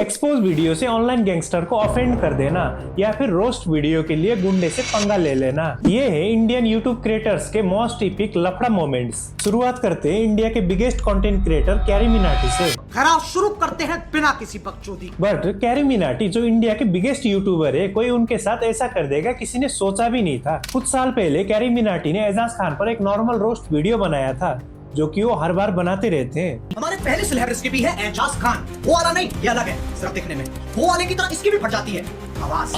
Expose video से online gangster को offend कर देना या फिर रोस्ट वीडियो के लिए गुंडे से पंगा ले लेना, ये है इंडियन यूट्यूब क्रिएटर्स के मोस्ट इपिक लफड़ा मोमेंट्स। शुरुआत करते हैं इंडिया के biggest content creator carry Minati से। खराब शुरू करते हैं बिना किसी बकचोदी। बट कैरी मिनाटी जो इंडिया के बिगेस्ट यूट्यूबर है, कोई उनके साथ ऐसा कर देगा किसी ने सोचा भी नहीं था। कुछ साल पहले कैरी मिनाटी ने एजाज खान पर एक नॉर्मल रोस्ट वीडियो बनाया था जो कि वो हर बार बनाते रहते हैं। हमारे पहले सेलिब्रिटी भी है एजाज खान, वो वाला नहीं, ये अलग है। सिर्फ दिखने में वो वाले की तरह इसकी भी फट जाती है आवाज।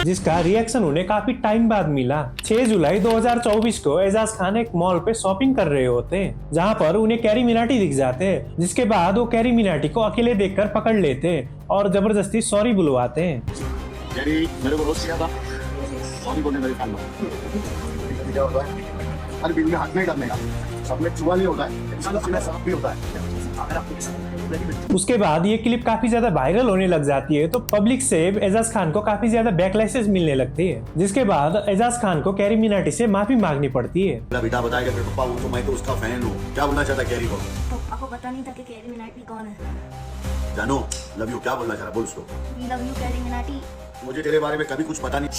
जिसका रिएक्शन उन्हें काफी टाइम बाद मिला। 6 जुलाई 2024 को एजाज खान एक मॉल पे शॉपिंग कर रहे होते हैं, जहां पर उन्हें कैरी मिनाटी दिख जाते हैं। जिसके बाद वो कैरी मिनाटी को अकेले देखकर पकड़ लेते हैं और जबरदस्ती सॉरी बुलवाते हैं। कैरी, मेरे को रोस्ट किया था, सॉरी बोलने मेरी फैन क्या होता है? अरे बीवी में हाथ नहीं डालने का, सब में चुहा नहीं होता है, इंसान में सांप भी होता है। उसके बाद ये क्लिप काफी ज्यादा वायरल होने लग जाती है, तो पब्लिक से एजाज खान को काफी ज्यादा बैकलैशेस मिलने लगती है। जिसके बाद एजाज खान को कैरी मिनाटी से माफी मांगनी पड़ती है। मेरा बेटा बताएगा मेरे पापा वो तो मैं तो उसका फैन हूँ। क्या बोलना चाहता है कैरी को? आपको पता नहीं था कि कैरी मिनाटी कौन है? जानो लव यू क्या बोलना चाह रहा, बोल उसको। Love you carry Minati. मुझे तेरे बारे में कभी कुछ पता नहीं।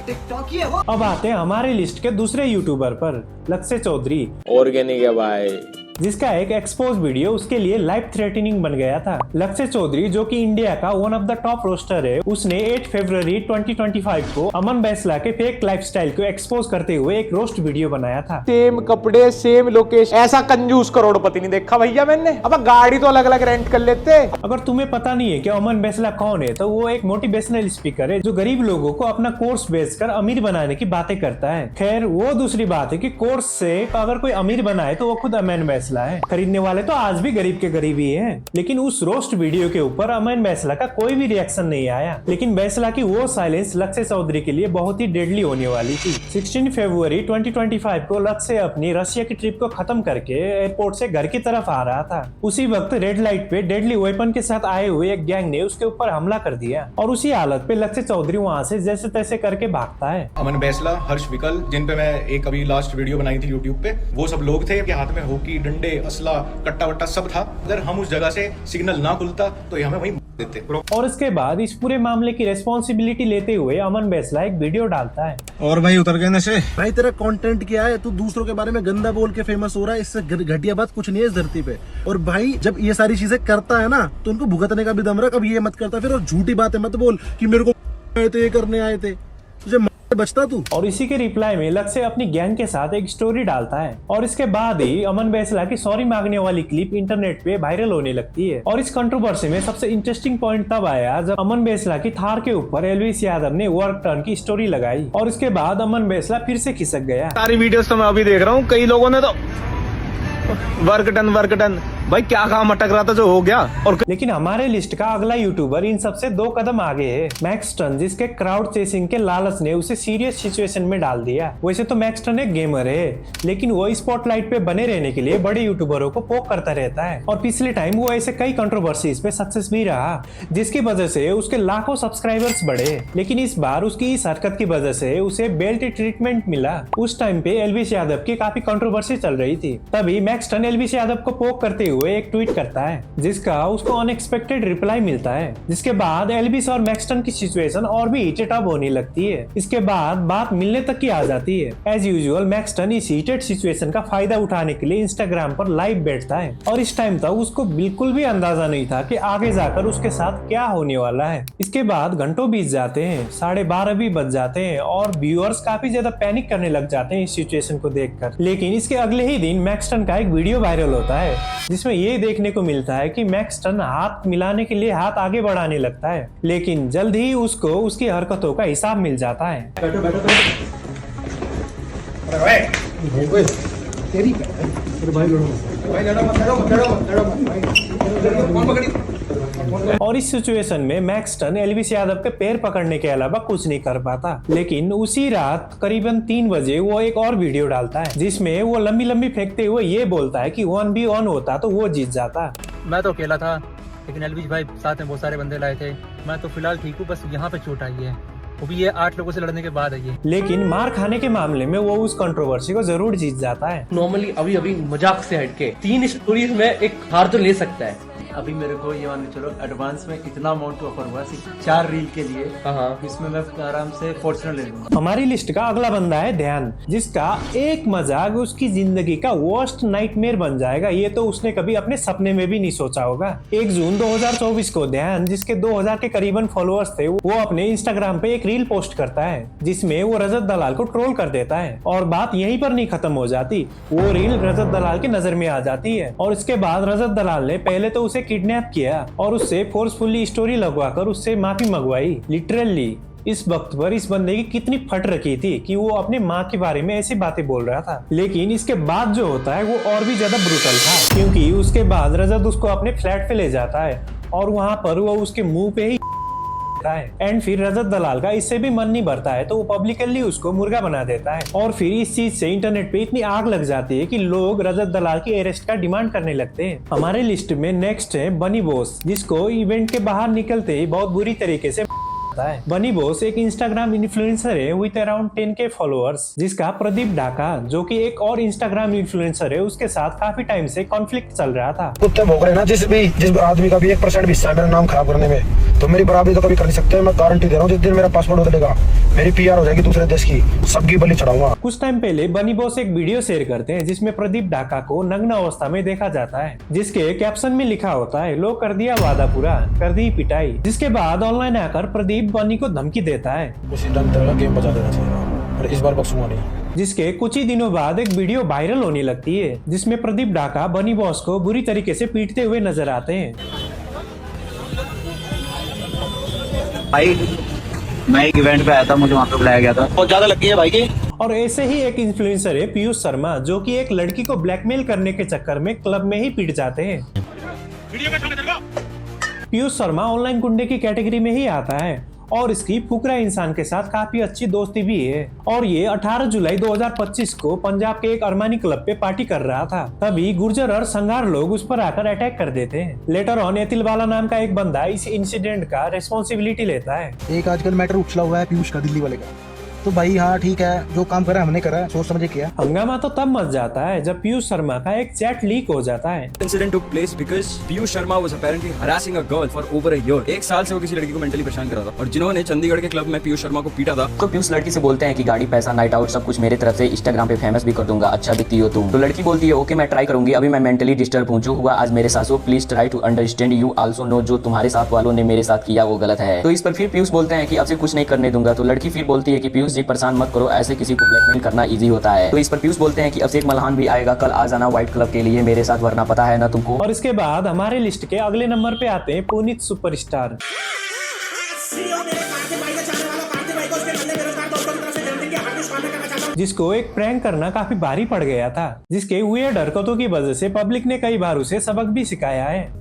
टिकटॉक ये हो। अब आते हैं हमारे लिस्ट के दूसरे यूट्यूबर पर, लक्ष्य चौधरी। ऑर्गेनिक है भाई, जिसका एक एक्सपोज वीडियो उसके लिए लाइफ थ्रेटनिंग बन गया था। लक्ष्य चौधरी जो कि इंडिया का one of the top roster है, उसने 8 फरवरी 2025 को अमन बैसला के फेक लाइफस्टाइल को एक्सपोज करते हुए एक रोस्ट वीडियो बनाया था। सेम कपड़े सेम लोकेशन, ऐसा कंजूस करोड़पति नहीं देखा भैया मैंने। अब गाड़ी तो अलग अलग रेंट कर लेते। अगर तुम्हें पता नहीं है कि अमन बैसला कौन है, तो वो एक मोटिवेशनल स्पीकर है जो गरीब लोगों को अपना कोर्स बेचकर अमीर बनाने की बातें करता है। खैर वो दूसरी बात है कि कोर्स से अगर कोई अमीर बना है तो वो खुद अमन बैसला है। खरीदने वाले तो आज भी गरीब के गरीब ही हैं। लेकिन उस रोस्ट वीडियो के ऊपर अमन बैसला का कोई भी रिएक्शन नहीं आया। लेकिन बैसला की वो साइलेंस लक्ष्य चौधरी के लिए बहुत ही डेडली होने वाली थी। 16 फरवरी 2025 को लक्ष्य अपनी रशिया की ट्रिप को खत्म करके एयरपोर्ट से घर की तरफ आ रहा था। उसी वक्त रेड लाइट पे डेडली वेपन के साथ आए हुए एक गैंग ने उसके ऊपर हमला कर दिया और उसी हालत पे लक्ष्य चौधरी वहाँ से जैसे तैसे करके भागता है। अमन बैसला, हर्ष विकल, जिन पे मैं एक अभी लास्ट वीडियो बनाई थी यूट्यूब पे, वो सब लोग थे कि हाथ में होकी, डंडे, असला, कट्टा वट्टा सब था। अगर हम उस जगह से सिग्नल ना खुलता तो ये हमें वहीं देते। और इसके बाद इस पूरे मामले की रिस्पॉन्सिबिलिटी लेते हुए अमन बैसला एक वीडियो डालता है। और भाई उतर गए नशे। भाई तेरा कंटेंट क्या है? तू दूसरों के बारे में गंदा बोल के फेमस हो रहा है, इससे घटिया बात कुछ नहीं है इस धरती पे। और भाई जब ये सारी चीजें करता है ना, तो उनको भुगतने का भी दम रख। अब ये मत करता फिर, और झूठी बातें मत बोल कि मेरे को आए थे, ये करने आए थे, तुझे बचता तू। और इसी के रिप्लाई में लक्ष्य अपनी गैंग के साथ एक स्टोरी डालता है और इसके बाद ही अमन बैसला की सॉरी मांगने वाली क्लिप इंटरनेट पे वायरल होने लगती है। और इस कंट्रोवर्सी में सबसे इंटरेस्टिंग पॉइंट तब आया जब अमन बैसला की थार के ऊपर एल्विस यादव ने वर्क टर्न की स्टोरी लगाई और इसके बाद अमन बैसला फिर से खिसक गया। सारी वीडियोस तो मैं अभी देख रहा हूँ, कई लोगों ने तो वर्क डन भाई क्या काम अटक रहा था जो हो गया। और लेकिन हमारे लिस्ट का अगला यूट्यूबर इन सबसे 2 कदम आगे है, मैक्सटन, जिसके क्राउड चेसिंग के लालच ने उसे सीरियस सिचुएशन में डाल दिया। वैसे तो मैक्सटन एक गेमर है, लेकिन वो स्पॉटलाइट पे बने रहने के लिए बड़े यूट्यूबरों को पोक करता रहता है और पिछले टाइम वो ऐसे कई कंट्रोवर्सीज पे सक्सेस भी रहा, जिसकी वजह से उसके लाखों सब्सक्राइबर्स बढ़े। लेकिन इस बार उसकी इस हरकत की वजह से उसे बेल्ट ट्रीटमेंट मिला। उस टाइम पे एल्विस यादव की काफी कंट्रोवर्सी चल रही थी। तभी मैक्सटन एल्विस यादव को पोक करते हुए एक ट्वीट करता है, जिसका उसको अनएक्सपेक्टेड रिप्लाई मिलता है। जिसके बाद एल्विस और मैक्सटन की सिचुएशन और भी हीटेड अप होने लगती है। इसके बाद बात मिलने तक की आ जाती है। एज यूजुअल मैक्सटन इस हीटेड सिचुएशन का फायदा उठाने के लिए इंस्टाग्राम पर लाइव बैठता है और इस टाइम तक उसको बिल्कुल भी अंदाजा नहीं था कि आगे जाकर उसके साथ क्या होने वाला है। इसके बाद घंटों बीत जाते हैं, 12:30 भी बज जाते हैं और व्यूअर्स काफी ज्यादा पैनिक करने लग जाते हैं इस सिचुएशन को देखकर। लेकिन इसके अगले ही दिन मैक्सटन का एक वीडियो वायरल होता है जिसमें ये देखने को मिलता है कि मैक्सटन हाथ मिलाने के लिए हाथ आगे बढ़ाने लगता है, लेकिन जल्द ही उसको उसकी हरकतों का हिसाब मिल जाता है। और इस सिचुएशन में मैक्सटन एल्विस यादव के पैर पकड़ने के अलावा कुछ नहीं कर पाता। लेकिन उसी रात करीबन 3 बजे वो एक और वीडियो डालता है जिसमें वो लंबी लंबी फेंकते हुए ये बोलता है कि 1v1 होता तो वो जीत जाता। मैं तो अकेला था, लेकिन एल्विस भाई साथ में बहुत सारे बंदे लाए थे। मैं तो फिलहाल ठीक हूँ, बस यहाँ पे चोट आई है। वो भी ये 8 लोगों से लड़ने के बाद है ये। लेकिन मार खाने के मामले में वो उस कंट्रोवर्सी को जरूर जीत जाता है। नॉर्मली अभी अभी मजाक से हटके 3 स्टोरीज में एक हार तो ले सकता है। अभी मेरे को ये मान के चलो एडवांस में इतना अमाउंट ऑफर हुआ सिर्फ 4 रील के लिए। इसमें मैं आराम से फॉर्च्यूनर ले लूंगा। हमारी लिस्ट का अगला बंदा है ध्यान, जिसका एक मजाक उसकी जिंदगी का वर्स्ट नाइटमेयर बन जाएगा। ये तो उसने कभी अपने सपने में भी नहीं सोचा होगा। 1 जून 2024 को ध्यान, जिसके 2000 के करीबन फॉलोअर्स थे, वो अपने इंस्टाग्राम पे एक रील पोस्ट करता है जिसमें वो रजत दलाल को ट्रोल कर देता है। और बात यहीं पर नहीं खत्म हो जाती, वो रील रजत दलाल की नजर में आ जाती है और इसके बाद रजत दलाल ने पहले तो उसे किडनैप किया और उससे फोर्सफुली स्टोरी लगवाकर उससे माफी मंगवाई। लिटरली इस वक्त पर इस बंदे की कितनी फट रखी थी कि वो अपने माँ के बारे में ऐसी बातें बोल रहा था। लेकिन इसके बाद जो होता है वो और भी ज्यादा ब्रूटल था, क्योंकि उसके बाद रजत उसको अपने फ्लैट पे ले जाता है और वहाँ पर वो उसके मुंह पे ही है। एंड फिर रजत दलाल का इससे भी मन नहीं भरता है तो वो पब्लिकली उसको मुर्गा बना देता है। और फिर इस चीज से इंटरनेट पे इतनी आग लग जाती है कि लोग रजत दलाल की अरेस्ट का डिमांड करने लगते हैं। हमारे लिस्ट में नेक्स्ट है बनी बॉस, जिसको इवेंट के बाहर निकलते ही बहुत बुरी तरीके से है। बनी बॉस एक इंस्टाग्राम इन्फ्लुएंसर है विद अराउंड 10K फॉलोअर्स, जिसका प्रदीप ढाका जो कि एक और इंस्टाग्राम इन्फ्लुएंसर है, उसके साथ काफी टाइम से कॉन्फ्लिक्ट चल रहा था। कुत्ते भौंक रहे ना, जिस आदमी का भी 1% भी हिस्सा है मेरा नाम खराब करने में, तो मेरी बराबरी तो कभी कर नहीं सकते। मैं गारंटी दे रहा हूँ, जिस दिन मेरा पासपोर्ट बदलेगा मेरी PR हो जाएगी दूसरे देश की, सबकी बलि चढ़ाऊंगा। कुछ टाइम पहले बनी बॉस एक वीडियो शेयर करते हैं जिसमें प्रदीप ढाका को नग्न अवस्था में देखा जाता है, जिसके कैप्शन में लिखा होता है, लो कर दिया वादा पूरा, कर दी पिटाई। जिसके बाद ऑनलाइन आकर प्रदीप बनी को धमकी देता है, गेम बजा देना चाहिए, पर इस बार बख्शूंगा नहीं। जिसके कुछ ही दिनों बाद एक वीडियो वायरल होने लगती है जिसमें प्रदीप ढाका बनी बॉस को बुरी तरीके से पीटते हुए नजर आते हैं। भाई मैं एक इवेंट पे आया था, मुझे वहाँ पे बुलाया गया था, बहुत ज्यादा लगी है भाई की। और ऐसे ही एक इन्फ्लुएंसर है पीयूष शर्मा, जो कि एक लड़की को ब्लैकमेल करने के चक्कर में क्लब में ही पीट जाते हैं। पीयूष शर्मा ऑनलाइन गुंडे की कैटेगरी में ही आता है और इसकी फुकरा इंसान के साथ काफी अच्छी दोस्ती भी है। और ये 18 जुलाई 2025 को पंजाब के एक अरमानी क्लब पे पार्टी कर रहा था, तभी गुर्जर और संगार लोग उस पर आकर अटैक कर देते हैं। लेटर ऑन एतिलवाला नाम का एक बंदा इस इंसिडेंट का रेस्पॉन्सिबिलिटी लेता है। एक आजकल मैटर उछला हुआ है पीयूष का, दिल्ली वाले का। तो भाई हाँ ठीक है, जो काम करा हमने करा, सोच समझे किया। हंगामा तो तब मच जाता है जब पीयूष शर्मा का एक चैट लीक हो जाता है। Incident took place because Piyush Sharma was apparently harassing a girl for over a year. 1 साल से वो किसी लड़की को मेंटली परेशान कर रहा था और जिन्होंने चंडीगढ़ के क्लब में पीयूष शर्मा को पीटा था। तो पीयूष लड़की से बोलते हैं कि गाड़ी, पैसा, नाइट आउट सब कुछ मेरे तरफ से, इंस्टाग्राम पे फेमस भी कर दूंगा, अच्छा दिखती हो तुम। तो लड़की बोलती है ओके मैं ट्राई करूंगी, अभी मैं मेंटली डिस्टर्ब हूँ, जो हुआ आज मेरे साथ हो please try to understand, you also know जो तुम्हारे साथ वालों ने मेरे साथ किया वो गलत है। तो इस पर फिर पीयूष बोलते हैं कि अब से कुछ नहीं करने दूंगा। तो लड़की फिर बोलती है कि पीयूष जी परेशान मत करो, ऐसे किसी को ब्लैकमेल करना इजी होता है। तो इस पर पीयूष बोलते हैं कि अब से एक मल्हान भी आएगा, कल आ जाना व्हाइट क्लब के लिए मेरे साथ, वरना पता है ना तुमको। और इसके बाद हमारे लिस्ट के अगले नंबर पे आते हैं पुनीत सुपरस्टार, जिसको एक प्रैंक करना काफी भारी पड़ गया था, जिसके वियर्ड हरकतों की वजह से पब्लिक ने कई बार उसे सबक भी सिखाया है।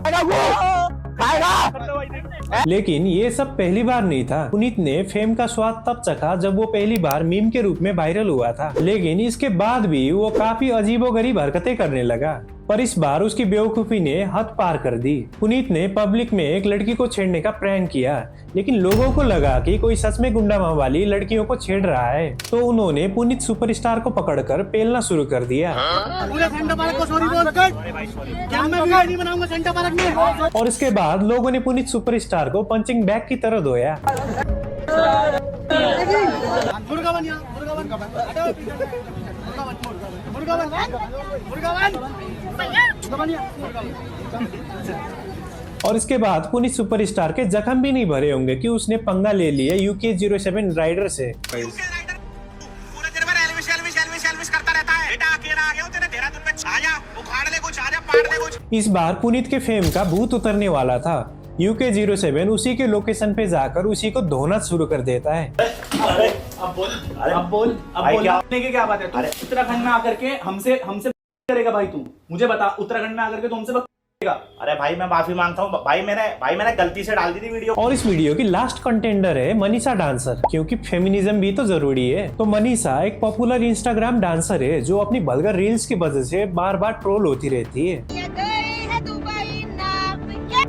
लेकिन ये सब पहली बार नहीं था। पुनीत ने फेम का स्वाद तब चखा जब वो पहली बार मीम के रूप में वायरल हुआ था, लेकिन इसके बाद भी वो काफी अजीबोगरीब हरकतें करने लगा। पर इस बार उसकी बेवकूफी ने हद पार कर दी। पुनीत ने पब्लिक में एक लड़की को छेड़ने का प्रैंक किया, लेकिन लोगों को लगा कि कोई सच में गुंडामा वाली लड़कियों को छेड़ रहा है, तो उन्होंने पुनीत सुपरस्टार को पकड़कर पेलना शुरू कर दिया। और इसके बाद लोगों ने पुनीत सुपरस्टार को पंचिंग बैग की तरह धोया। और इसके बाद पुनीत सुपरस्टार के जख्म भी नहीं भरे होंगे कि उसने पंगा ले लिया UK07 राइडर से। इस बार पुनीत के फेम का भूत उतरने वाला था। UK07 उसी के लोकेशन पे जाकर उसी को धोना शुरू कर देता है। अब बोल क्या बात है? उत्तराखंड में आकर के हमसे करेगा भाई? तू मुझे बता, उत्तराखंड में आकर के तुमसे करेगा? अरे भाई मैं माफी मांगता हूँ भाई, मैंने गलती से डाल दी थी वीडियो। और इस वीडियो की लास्ट कंटेंडर है मनीषा डांसर, क्योंकि फेमिनिज्म भी तो जरूरी है। तो मनीषा एक पॉपुलर इंस्टाग्राम डांसर है जो अपनी वल्गर रील्स की वजह से बार बार ट्रोल होती रहती है।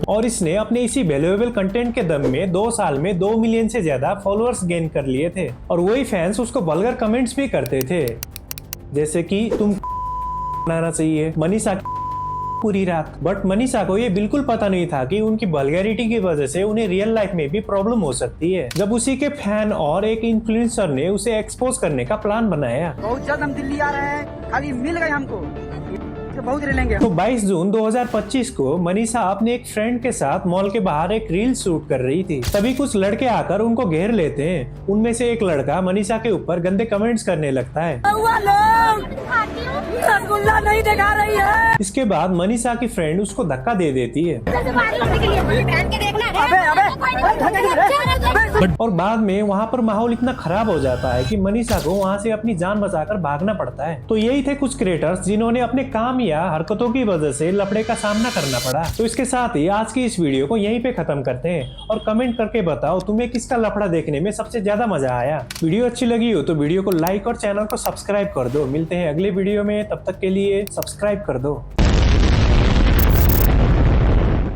और इसने अपने इसी वैल्यूएबल कंटेंट के दम में 2 साल में 2 मिलियन से ज्यादा फॉलोअर्स गेन कर लिए थे। और वही फैंस उसको वल्गर कमेंट्स भी करते थे, जैसे कि तुम बनाना चाहिए मनीषा पूरी रात। बट मनीषा को ये बिल्कुल पता नहीं था कि उनकी वल्गैरिटी की वजह से उन्हें रियल लाइफ में भी प्रॉब्लम हो सकती है। जब उसी के फैन और एक इन्फ्लुएंसर ने उसे एक्सपोज करने का प्लान बनाया, बहुत जल्द हम दिल्ली आ रहे हैं, खाली मिल गए हमको, बहुत रिलेंगे। तो 22 जून 2025 को मनीषा अपने एक फ्रेंड के साथ मॉल के बाहर एक रील शूट कर रही थी। तभी कुछ लड़के आकर उनको घेर लेते हैं। उनमें से एक लड़का मनीषा के ऊपर गंदे कमेंट्स करने लगता है। रसगुल्ला नहीं दिखा रही है। इसके बाद मनीषा की फ्रेंड उसको धक्का दे देती है और बाद में वहाँ पर माहौल इतना खराब हो जाता है कि मनीषा को वहाँ से अपनी जान बचाकर भागना पड़ता है। तो यही थे कुछ क्रिएटर्स जिन्होंने अपने काम या हरकतों की वजह से लफड़े का सामना करना पड़ा। तो इसके साथ ही आज की इस वीडियो को यहीं पे खत्म करते हैं और कमेंट करके बताओ तुम्हें किसका लफड़ा देखने में सबसे ज्यादा मजा आया। वीडियो अच्छी लगी हो तो वीडियो को लाइक और चैनल को सब्सक्राइब कर दो। मिलते हैं अगले वीडियो में, तब तक के लिए सब्सक्राइब कर दो।